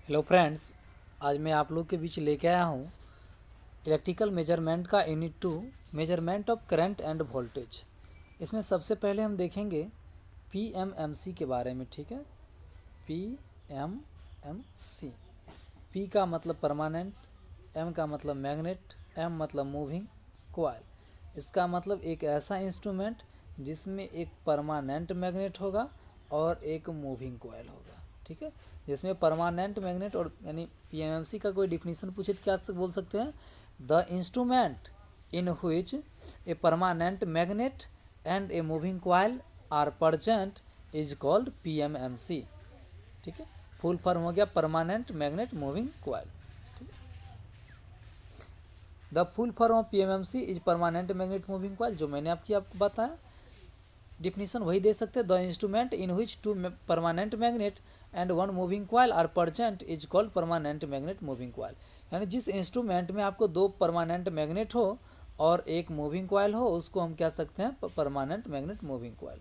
Hello friends, आज मैं आप लोग के बीच लेके आया हूँ इलेक्ट्रिकल मेजरमेंट का unit 2 measurement of current end voltage. इसमें सबसे पहले हम देखेंगे पीएमएमसी के बारे में। ठीक है, पीएमएमसी। पी का मतलब परमानेंट, एम का मतलब मैग्नेट, एम मतलब मूविंग कॉइल। इसका मतलब एक ऐसा इंस्ट्रूमेंट जिसमें एक परमानेंट मैग्नेट होगा और एक मूविंग कॉइल होगा। ठीक है, जिसमें परमानेंट मैग्नेट और यानी पीएमएमसी का कोई डिफिनीशन पूछे तो क्या बोल सकते हैं? The instrument in which a permanent magnet and a moving coil are present is called PMMC. ठीक है, फुल फॉर्म हो गया permanent magnet moving coil. The full form of PMMC is permanent magnet moving coil, जो मैंने आपको बताया। Definition वही दे सकते हैं, the instrument in which two permanent magnet and one moving coil are present is called permanent magnet moving coil. यानी जिस इंस्ट्रूमेंट में आपको दो परमानेंट मैग्नेट हो और एक मूविंग कॉइल हो, उसको हम कह सकते हैं परमानेंट मैग्नेट मूविंग कॉइल।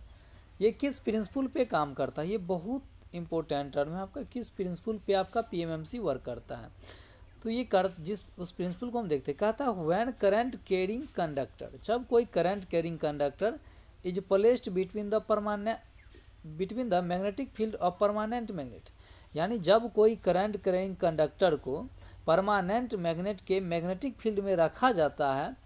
ये किस प्रिंसिपल पे काम करता है? ये बहुत इंपॉर्टेंट टर्म है आपका, किस प्रिंसिपल पे आपका पीएमएमसी वर्क करता है। तो ये जिस उस प्रिंसिपल को हम देखते हैं, कहता है व्हेन करंट कैरिंग कंडक्टर, जब कोई current carrying conductor is placed between the magnetic field of permanent magnet, यानी जब कोई करंट कैरिंग कंडक्टर को परमानेंट मैग्नेट के मैग्नेटिक फील्ड में रखा जाता है,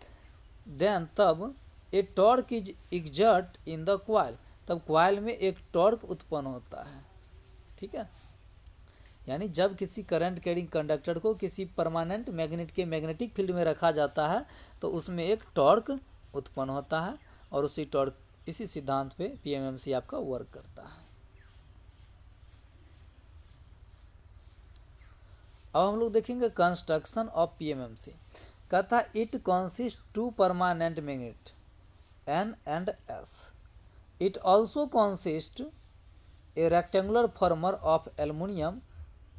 देन तब a torque is exert in the coil, तब कॉइल में एक टॉर्क उत्पन्न होता है। ठीक है, यानी जब किसी करंट कैरिंग कंडक्टर को किसी परमानेंट मैग्नेट के मैग्नेटिक फील्ड में रखा जाता है तो उसमें एक टॉर्क उत्पन्न होता है, और इसी सिद्धांत पे पीएमएमसी आपका वर्क करता है। अब हम लोग देखेंगे कंस्ट्रक्शन ऑफ पीएमएमसी। कहता it consist two permanent magnet N and S. It also consist a rectangular former of aluminium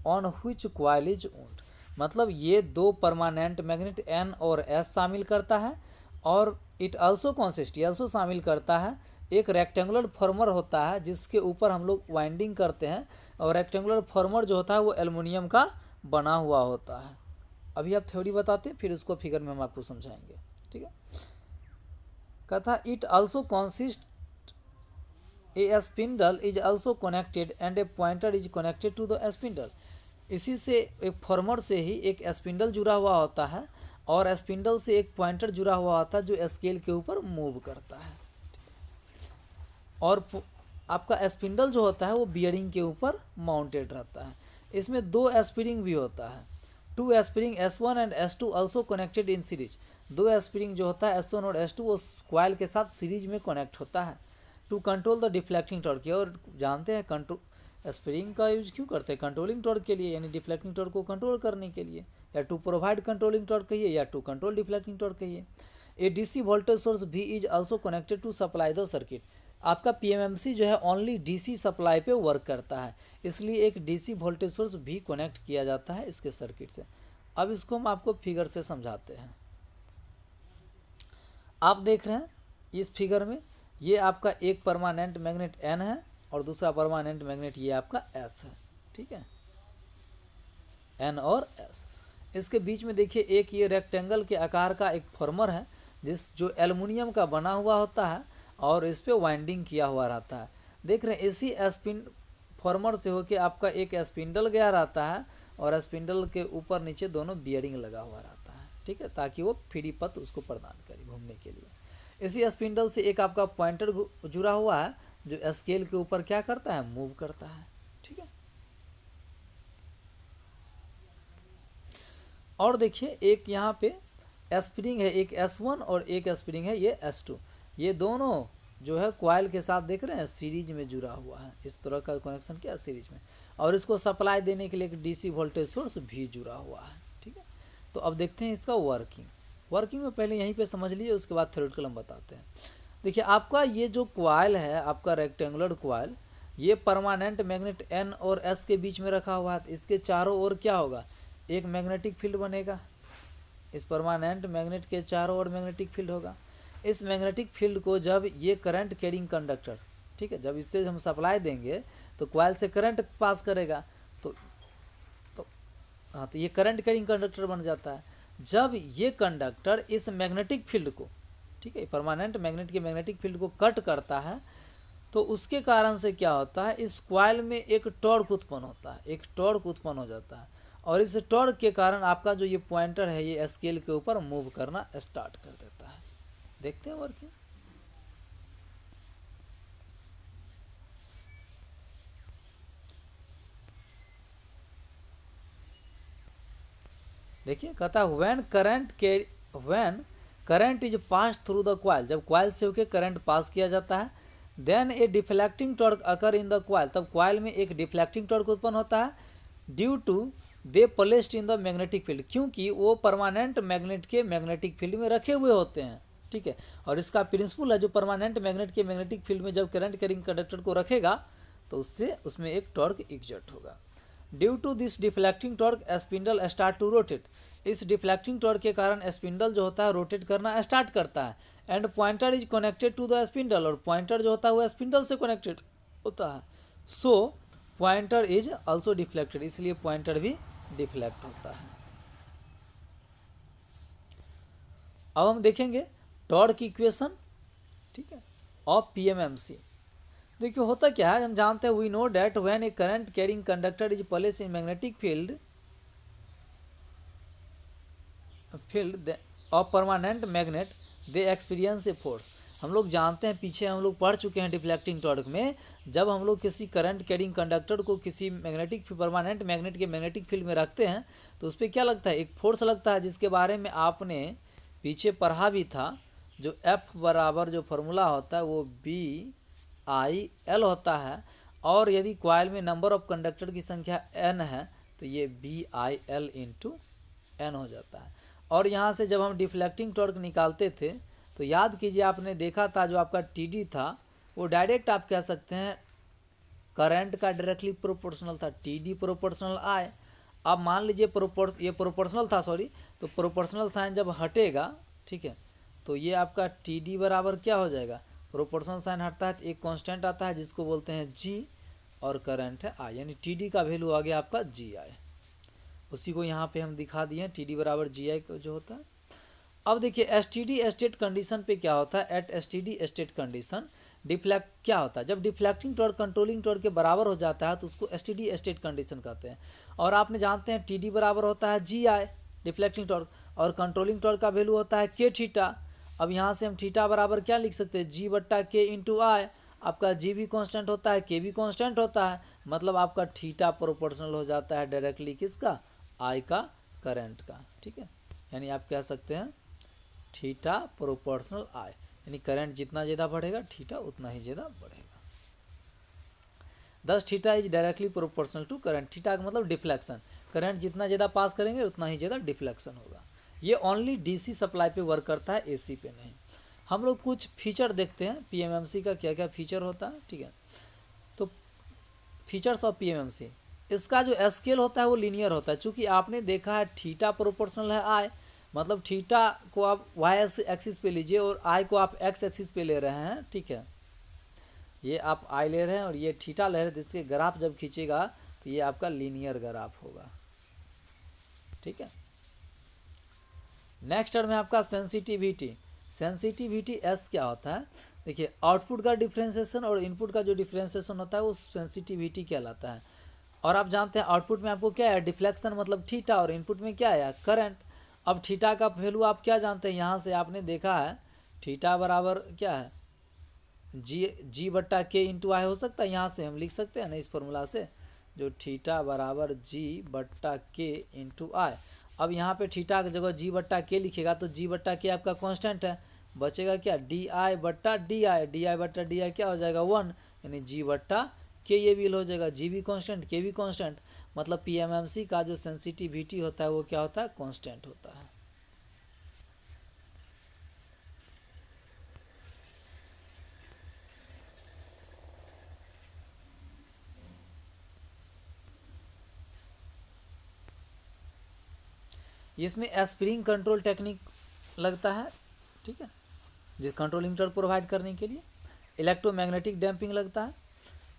on which coil is wound. मतलब ये दो परमानेंट मैग्नेट एन और एस शामिल करता है, और इट ऑल्सो कॉन्सिस्ट, ये ऑल्सो शामिल करता है एक रेक्टेंगुलर फॉर्मर होता है जिसके ऊपर हम लोग वाइंडिंग करते हैं, और रेक्टेंगुलर फॉर्मर जो होता है वो एल्युमिनियम का बना हुआ होता है। अभी आप थ्योरी बताते हैं, फिर उसको फिगर में हम आपको समझाएंगे। ठीक है, कहता it also consist a spindle is also connected and a pointer is connected to the spindle. इसी से एक फॉर्मर से ही एक स्पिंडल जुड़ा हुआ होता है, और स्पिंडल से एक पॉइंटर जुड़ा हुआ होता है जो स्केल के ऊपर मूव करता है। और आपका स्पिंडल जो होता है वो बियरिंग के ऊपर माउंटेड रहता है। इसमें दो स्प्रिंग भी होता है, two spring S1 and S2 also connected in series. दो स्प्रिंग जो होता है S1 और S2 वो कॉइल के साथ सीरीज में कनेक्ट होता है to control the deflecting torque. और जानते हैं कंट्रोल स्प्रिंग का यूज क्यों करते हैं? कंट्रोलिंग टॉर्क के लिए, यानी डिफ्लेक्टिंग टॉर्क को कंट्रोल करने के लिए, या टू प्रोवाइड कंट्रोलिंग टॉर्क कहिए या टू कंट्रोल डिफ्लेक्टिंग टॉर्क कहिए। ए डीसी वोल्टेज सोर्स भी is also connected to supply the circuit. आपका पीएमएमसी जो है ओनली डीसी सप्लाई पे वर्क करता है, इसलिए एक डीसी वोल्टेज सोर्स भी कनेक्ट किया जाता है इसके सर्किट से। अब इसको हम आपको फिगर से समझाते हैं। आप देख रहे हैं इस फिगर में, ये आपका एक परमानेंट मैग्नेट एन है और दूसरा परमानेंट मैग्नेट ये आपका एस है। ठीक है, एन और एस। इसके बीच में देखिए एक ये रेक्टेंगल के आकार का एक फॉर्मर है जो एल्युमिनियम का बना हुआ होता है, और इस पे वाइंडिंग किया हुआ रहता है। देख रहे हैं इसी फॉर्मर से होके आपका एक स्पिंडल गया रहता है, और स्पिंडल के ऊपर नीचे दोनों बियरिंग लगा हुआ रहता है। ठीक है, ताकि वो फ्री पथ उसको प्रदान करे घूमने के लिए। इसी स्पिंडल से एक आपका पॉइंटर जुड़ा हुआ है जो स्केल के ऊपर क्या करता है? मूव करता है। ठीक है, और देखिए एक यहाँ पे स्प्रिंग है, एक S1 और एक स्प्रिंग है ये S2। ये दोनों जो है कॉइल के साथ देख रहे हैं सीरीज में जुड़ा हुआ है, इस तरह का कनेक्शन क्या सीरीज में, और इसको सप्लाई देने के लिए एक डीसी वोल्टेज सोर्स भी जुड़ा हुआ है। ठीक है, तो अब देखते हैं इसका वर्किंग में पहले यहीं पे समझ लीजिए, उसके बाद थ्योरेटिकल हम बताते हैं। देखिए आपका ये जो कॉइल है, आपका रेक्टेंगुलर कॉइल, ये परमानेंट मैग्नेट एन और एस के बीच में रखा हुआ है। इसके चारों ओर क्या होगा? एक मैग्नेटिक फील्ड बनेगा। इस परमानेंट मैग्नेट के चारों ओर मैग्नेटिक फील्ड होगा। इस मैग्नेटिक फील्ड को जब ये करंट कैरिंग कंडक्टर, ठीक है, जब इससे हम सप्लाई देंगे तो कॉइल से करंट पास करेगा, तो हाँ, तो ये करंट कैरिंग कंडक्टर बन जाता है। जब ये कंडक्टर इस मैग्नेटिक फील्ड को, ठीक है, परमानेंट मैग्नेट के मैग्नेटिक फील्ड को कट करता है तो उसके कारण से क्या होता है, इस कॉइल में एक टॉर्क उत्पन्न होता है, एक टॉर्क उत्पन्न हो जाता है, और इस टॉर्क के कारण आपका जो ये पॉइंटर है ये स्केल के ऊपर मूव करना स्टार्ट कर देता है। देखते हैं वर्किंग। देखिए कहता है when current is pass through the coil, जब कॉइल से होकर करंट पास किया जाता है, then a deflecting torque occur in the coil, तब कॉइल में एक डिफ्लेक्टिंग टॉर्क उत्पन्न होता है, due to they placed in the magnetic field, क्योंकि वो परमानेंट मैग्नेट के मैग्नेटिक फील्ड में रखे हुए होते हैं, ठीक है। और इसका प्रिंसिपल है, जो परमानेंट मैग्नेट के मैग्नेटिक फील्ड में जब करंट कैरिंग कंडक्टर को रखेगा तो उससे उसमें एक टॉर्क एग्जर्ट होगा। Due to this deflecting torque spindle start to rotate, इस डिफ्लेक्टिंग टॉर्क के कारण स्पिंडल जो होता है रोटेट करना स्टार्ट करता है, and pointer is connected to the spindle, और पॉइंटर जो होता है वो स्पिंडल से कनेक्टेड होता है, so pointer is also deflected, इसलिए पॉइंटर भी डिफ्लेक्ट होता है। अब हम देखेंगे टॉर्क इक्वेशन, ठीक है, ऑफ पीएमएमसी। देखिए होता क्या है, हम जानते हैं, we know that when a current carrying conductor is placed in magnetic field of permanent magnet they experience a force. हम लोग जानते हैं, पीछे हम लोग पढ़ चुके हैं डिफ्लेक्टिंग टॉर्क में, जब हम लोग किसी करंट कैरिंग कंडक्टर को किसी मैग्नेटिक परमानेंट मैग्नेट के मैग्नेटिक फील्ड में रखते हैं तो उस पर क्या लगता है, एक फोर्स लगता है, जिसके बारे में आपने पीछे पढ़ा भी था, जो F बराबर जो फॉर्मूला होता है वो BIL होता है, और यदि कॉइल में नंबर ऑफ कंडक्टर की संख्या n है तो ये BIL इंटू n हो जाता है। और यहाँ से जब हम डिफ्लेक्टिंग टॉर्क निकालते थे तो याद कीजिए, आपने देखा था जो आपका TD था वो डायरेक्ट आप कह सकते हैं करंट का डायरेक्टली प्रोपोर्शनल था, TD प्रोपोर्शनल I। अब मान लीजिए ये प्रोपोर्शनल था, सॉरी, तो प्रोपोर्शनल साइन जब हटेगा, ठीक है, तो ये आपका TD बराबर क्या हो जाएगा, प्रोपोर्शनल साइन हटता है तो एक कांस्टेंट आता है जिसको बोलते हैं G, और करंट है I, यानी TD का वैल्यू आ गया आपका GI। उसी को यहाँ पे हम दिखा दिए, TD बराबर GI जो होता है। अब देखिए STD स्टेट कंडीशन पे क्या होता है, at STD state condition deflect क्या होता है, जब डिफ्लेक्टिंग टॉर्क कंट्रोलिंग टॉर्क के बराबर हो जाता है तो उसको STD स्टेट कंडीशन कहते हैं। और आपने जानते हैं TD बराबर होता है GI डिफ्लेक्टिंग टॉर्क, और कंट्रोलिंग टॉर्क का वैल्यू होता है K थीटा। अब यहाँ से हम थीटा बराबर क्या लिख सकते हैं, G बट्टा K इंटू I। आपका G भी कांस्टेंट होता है, K भी कांस्टेंट होता है, मतलब आपका थीटा प्रोपोर्शनल हो जाता है डायरेक्टली किसका, I का, करंट का, ठीक है। यानी आप कह सकते हैं थीटा प्रोपोर्शनल I, यानी करंट जितना ज़्यादा बढ़ेगा थीटा उतना ही ज़्यादा बढ़ेगा। Thus theta is directly proportional to current, theta का मतलब डिफ्लेक्शन, करंट जितना ज़्यादा पास करेंगे उतना ही ज़्यादा डिफ्लेक्शन होगा। ये ओनली DC सप्लाई पे वर्क करता है, AC पे नहीं। हम लोग कुछ फीचर देखते हैं PMMC का, क्या क्या फीचर होता है, ठीक है। तो फीचर्स ऑफ PMMC, इसका जो स्केल होता है वो लीनियर होता है, चूँकि आपने देखा है थीटा प्रोपोर्शनल है I, मतलब थीटा को आप Y एक्सिस पे लीजिए और I को आप X एक्सिस पे ले रहे हैं, ठीक है। ये आप I ले रहे हैं और ये थीटा ले रहे हैं, जिसके ग्राफ जब खींचेगा तो ये आपका लीनियर ग्राफ होगा, ठीक है। नेक्स्ट टर्म है आपका सेंसिटिविटी। सेंसिटिविटी S क्या होता है, देखिए आउटपुट का डिफ्रेंसिएशन और इनपुट का जो डिफ्रेंसिएशन होता है वो सेंसिटिविटी कहलाता है। और आप जानते हैं आउटपुट में आपको क्या है, डिफ्लेक्शन मतलब थीटा, और इनपुट में क्या है, करंट। अब थीटा का वैल्यू आप क्या जानते हैं, यहाँ से आपने देखा है थीटा बराबर क्या है, G बट्टा K इंटू I हो सकता है, यहाँ से हम लिख सकते हैं ना इस फॉर्मूला से, जो थीटा बराबर G बट्टा K इंटू I। अब यहाँ पे थीटा की जगह G बट्टा K लिखेगा तो G बट्टा K आपका कांस्टेंट है, बचेगा क्या, DI बट्टा DI, DI बट्टा DI क्या हो जाएगा 1, यानी G बट्टा K ये भी हो जाएगा, G भी कांस्टेंट K भी कांस्टेंट, मतलब PMMC का जो सेंसिटिविटी होता है वो क्या होता है, कांस्टेंट होता है। इसमें स्प्रिंग कंट्रोल टेक्निक लगता है, ठीक है, जिस कंट्रोलिंग टॉर्क प्रोवाइड करने के लिए। इलेक्ट्रोमैग्नेटिक डैम्पिंग लगता है,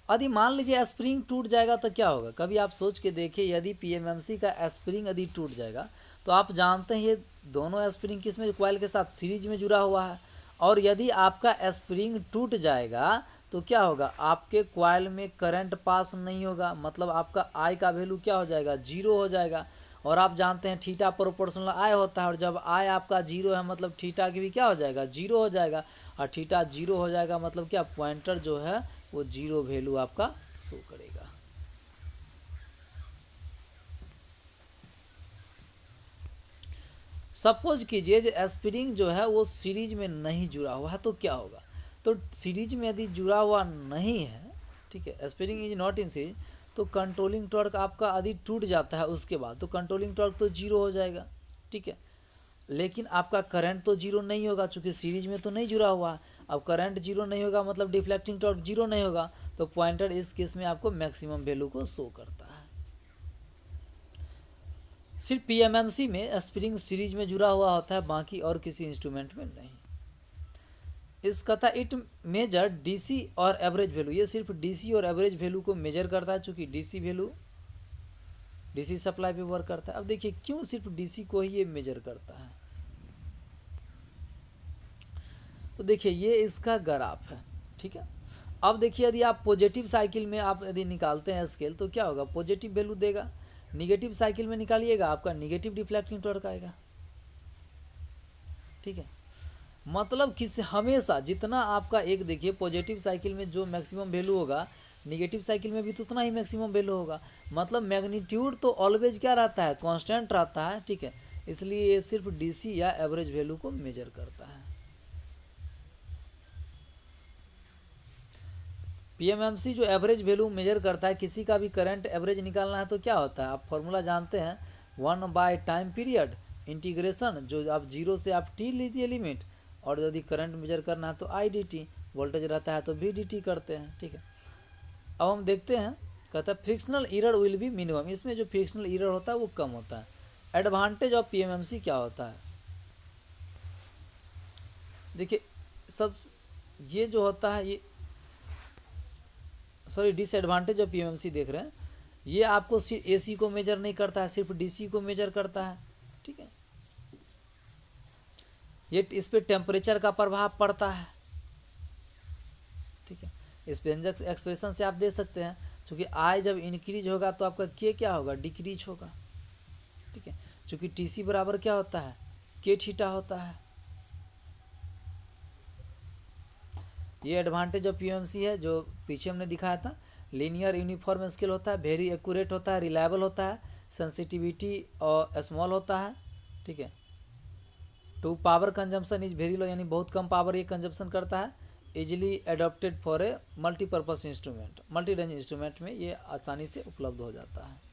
यदि मान लीजिए स्प्रिंग टूट जाएगा तो क्या होगा, कभी आप सोच के देखिए, यदि पीएमएमसी का स्प्रिंग यदि टूट जाएगा तो आप जानते हैं ये दोनों स्प्रिंग किस में, कॉइल के साथ सीरीज में जुड़ा हुआ है, और यदि आपका स्प्रिंग टूट जाएगा तो क्या होगा, आपके कॉइल में करंट पास नहीं होगा, मतलब आपका आई का वैल्यू क्या हो जाएगा, जीरो हो जाएगा। और आप जानते हैं थीटा प्रोपोर्शनल आई होता है, और जब आई आपका जीरो है मतलब थीटा की भी क्या हो जाएगा, जीरो हो जाएगा, और थीटा जीरो हो जाएगा मतलब क्या, पॉइंटर जो है वो जीरो वैल्यू आपका शो करेगा। सपोज कीजिए जो स्प्रिंग जो है वो सीरीज में नहीं जुड़ा हुआ है तो क्या होगा, तो सीरीज में यदि जुड़ा हुआ नहीं है, ठीक है, spring is not in series, तो कंट्रोलिंग टॉर्क आपका यदि टूट जाता है उसके बाद तो कंट्रोलिंग टॉर्क तो जीरो हो जाएगा, ठीक है, लेकिन आपका करंट तो जीरो नहीं होगा चूँकि सीरीज में तो नहीं जुड़ा हुआ है। अब करंट जीरो नहीं होगा मतलब डिफ्लेक्टिंग टॉर्क जीरो नहीं होगा, तो पॉइंटर इस केस में आपको मैक्सिमम वैल्यू को शो करता है। सिर्फ पीएमएमसी में स्प्रिंग सीरीज में जुड़ा हुआ होता है, बाकी और किसी इंस्ट्रूमेंट में नहीं। इसका था इट मेजर डीसी और एवरेज वैल्यू, ये सिर्फ डीसी और एवरेज वैल्यू को मेजर करता है, चूँकि डीसी वैल्यू डीसी सप्लाई पे वर्क करता है। अब देखिए क्यों सिर्फ डीसी को ही ये मेजर करता है, तो देखिए ये इसका ग्राफ है, ठीक है। अब देखिए यदि आप पॉजिटिव साइकिल में आप यदि निकालते हैं स्केल तो क्या होगा, पॉजिटिव वैल्यू देगा, निगेटिव साइकिल में निकालिएगा आपका निगेटिव डिफ्लेक्टिंग टॉर्क आएगा, ठीक है। मतलब किसी हमेशा जितना आपका एक देखिए पॉजिटिव साइकिल में जो मैक्सिमम वैल्यू होगा निगेटिव साइकिल में भी तो उतना ही मैक्सिमम वैल्यू होगा, मतलब मैग्नीट्यूड तो ऑलवेज क्या रहता है, कांस्टेंट रहता है, ठीक है। इसलिए ये सिर्फ डीसी या एवरेज वैल्यू को मेजर करता है। पीएमएमसी जो एवरेज वैल्यू मेजर करता है, किसी का भी करंट एवरेज निकालना है तो क्या होता है, आप फॉर्मूला जानते हैं, 1/टाइम पीरियड इंटीग्रेशन, जो आप जीरो से आप टी लीजिए लिमिट, और यदि करंट मेजर करना है तो आई डी टी, वोल्टेज रहता है तो वी डी टी करते हैं, ठीक है। अब हम देखते हैं, कहता है frictional error will be minimum, इसमें जो फ्रिक्शनल एरर होता है वो कम होता है। एडवांटेज ऑफ पीएमएमसी क्या होता है, देखिए सब ये जो होता है ये सॉरी डिसएडवांटेज ऑफ पीएमएमसी देख रहे हैं, ये आपको सिर्फ एसी को मेजर नहीं करता है, सिर्फ डीसी को मेजर करता है, ठीक है। ये इस पे टेम्परेचर का प्रभाव पड़ता है, ठीक है। इस व्यंजक एक्सप्रेशन से आप दे सकते हैं, क्योंकि आई जब इंक्रीज होगा तो आपका के क्या होगा, डिक्रीज होगा, ठीक है, क्योंकि टीसी बराबर क्या होता है, के थीटा होता है। ये एडवांटेज ऑफ पीएमएमसी है जो पीछे हमने दिखाया था, लीनियर यूनिफॉर्म स्केल होता है, वेरी एक्यूरेट होता है, रिलायबल होता है, सेंसिटिविटी और स्मॉल होता है, ठीक है। Two power consumption is very low, यानी बहुत कम पावर ये कंजम्पशन करता है। Easily adopted for a multipurpose instrument, multi range instrument में ये आसानी से उपलब्ध हो जाता है।